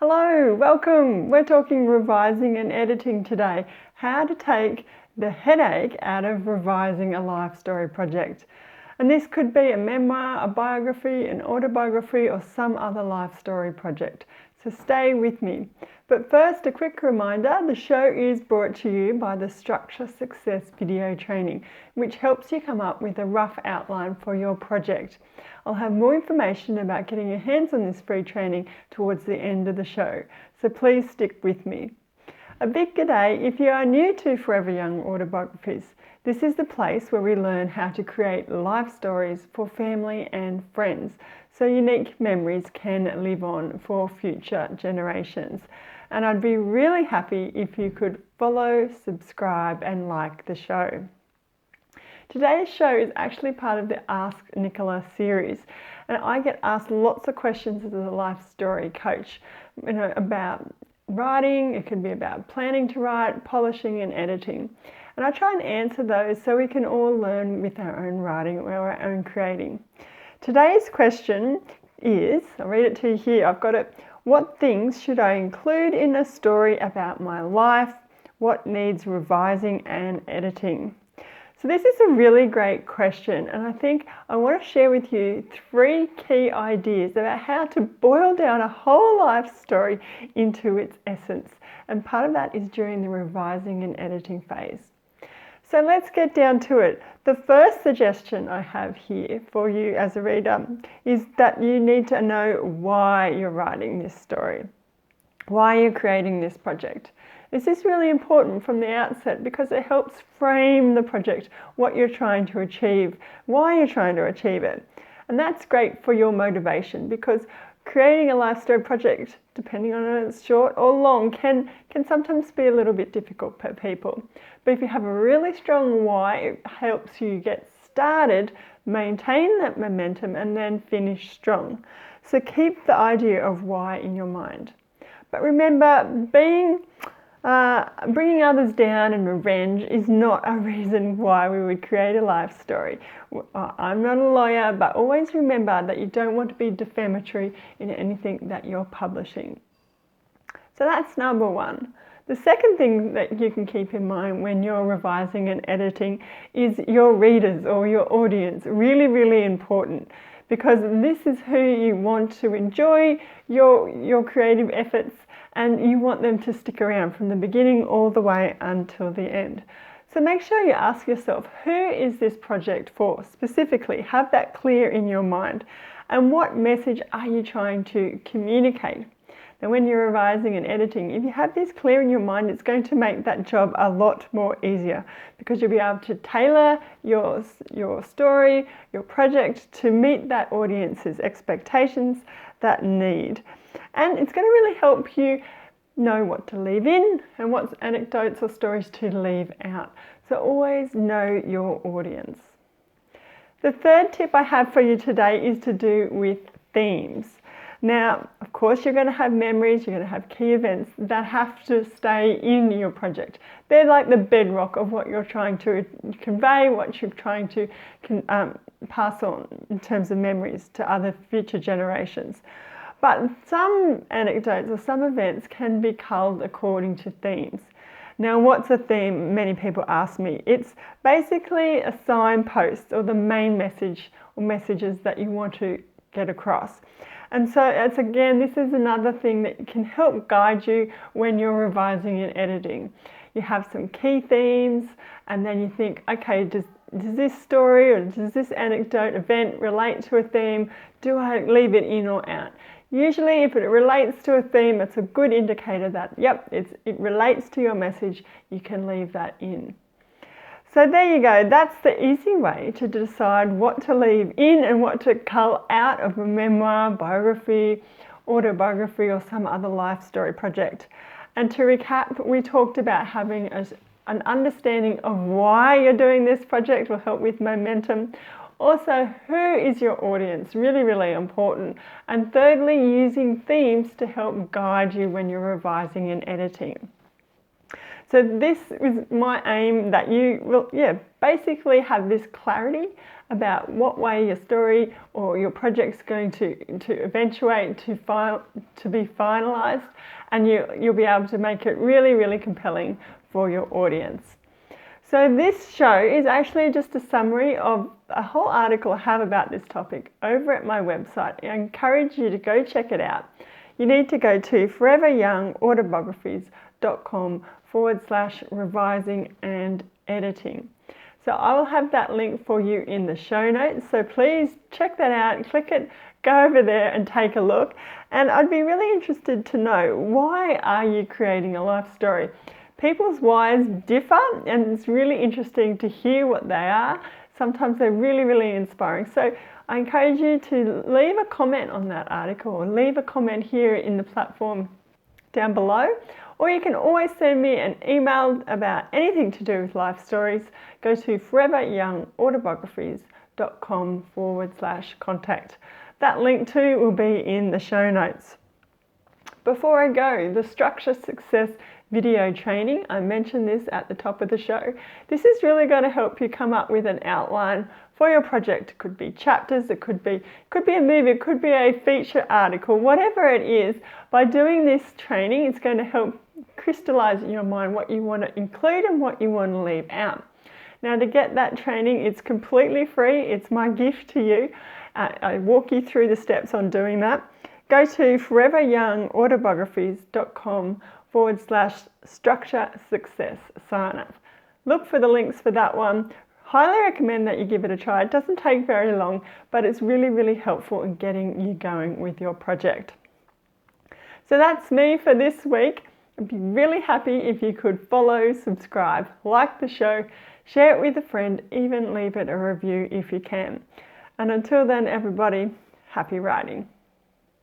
Hello, welcome. We're talking revising and editing today. How to take the headache out of revising a life story project. And this could be a memoir, a biography, an autobiography, or some other life story project. So stay with me. But first, a quick reminder, the show is brought to you by the Structure Success video training, which helps you come up with a rough outline for your project. I'll have more information about getting your hands on this free training towards the end of the show, so please stick with me. A big g'day if you are new to Forever Young Autobiographies. This is the place where we learn how to create life stories for family and friends, so unique memories can live on for future generations. And I'd be really happy if you could follow, subscribe and like the show. Today's show is actually part of the Ask Nicola series, and I get asked lots of questions as a life story coach, about writing. It could be about planning to write, polishing and editing. And I try and answer those so we can all learn with our own writing or our own creating. Today's question is, I'll read it to you here, I've got it. What things should I include in a story about my life? What needs revising and editing? So this is a really great question, and I think I want to share with you 3 key ideas about how to boil down a whole life story into its essence. And part of that is during the revising and editing phase. So let's get down to it. The first suggestion I have here for you as a reader is that you need to know why you're writing this story, why you're creating this project. This is really important from the outset because it helps frame the project, what you're trying to achieve, why you're trying to achieve it. And that's great for your motivation, because creating a life story project, depending on if it's short or long, can sometimes be a little bit difficult for people. But if you have a really strong why, it helps you get started, maintain that momentum and then finish strong. So keep the idea of why in your mind. But remember, bringing others down and revenge is not a reason why we would create a life story. I'm not a lawyer, but always remember that you don't want to be defamatory in anything that you're publishing. So that's number 1. The second thing that you can keep in mind when you're revising and editing is your readers or your audience. Really, really important, because this is who you want to enjoy your creative efforts, and you want them to stick around from the beginning all the way until the end. So make sure you ask yourself, who is this project for specifically? Have that clear in your mind. And what message are you trying to communicate? Now, when you're revising and editing, if you have this clear in your mind, it's going to make that job a lot more easier, because you'll be able to tailor your story, your project to meet that audience's expectations, that need. And it's going to really help you know what to leave in and what anecdotes or stories to leave out. So always know your audience. The third tip I have for you today is to do with themes. Now, of course, you're going to have memories, you're going to have key events that have to stay in your project. They're like the bedrock of what you're trying to convey, what you're trying to pass on in terms of memories to other future generations. But some anecdotes or some events can be culled according to themes. Now, what's a theme? Many people ask me. It's basically a signpost or the main message or messages that you want to get across. And so this is another thing that can help guide you when you're revising and editing. You have some key themes, and then you think, okay, does this story or does this anecdote event relate to a theme? Do I leave it in or out? Usually if it relates to a theme, it's a good indicator that, yep, it relates to your message. You can leave that in. So there you go. That's the easy way to decide what to leave in and what to cull out of a memoir, biography, autobiography, or some other life story project. And to recap, we talked about having an understanding of why you're doing this project will help with momentum. Also, who is your audience? Really, really important. And thirdly, using themes to help guide you when you're revising and editing. So this is my aim, that you will, basically have this clarity about what way your story or your project's going to eventuate to be finalized, and you'll be able to make it really, really compelling for your audience. So this show is actually just a summary of a whole article I have about this topic over at my website. I encourage you to go check it out. You need to go to foreveryoungautobiographies.com/revising and editing. So I will have that link for you in the show notes. So please check that out, click it, go over there and take a look. And I'd be really interested to know, why are you creating a life story? People's whys differ, and it's really interesting to hear what they are. Sometimes they're really, really inspiring. So I encourage you to leave a comment on that article, or leave a comment here in the platform down below. Or you can always send me an email about anything to do with life stories. Go to foreveryoungautobiographies.com/contact. That link too will be in the show notes. Before I go, the Structure Success video training, I mentioned this at the top of the show. This is really going to help you come up with an outline for your project. It could be chapters, it could be a movie, it could be a feature article, whatever it is. By doing this training, it's going to help crystallize in your mind what you want to include and what you want to leave out. Now, to get that training, it's completely free. It's my gift to you. I walk you through the steps on doing that. Go to foreveryoungautobiographies.com/structure success sign up. Look for the links for that one. Highly recommend that you give it a try. It doesn't take very long, but it's really, really helpful in getting you going with your project. So that's me for this week. I'd be really happy if you could follow, subscribe, like the show, share it with a friend, even leave it a review if you can. And until then, everybody, happy writing.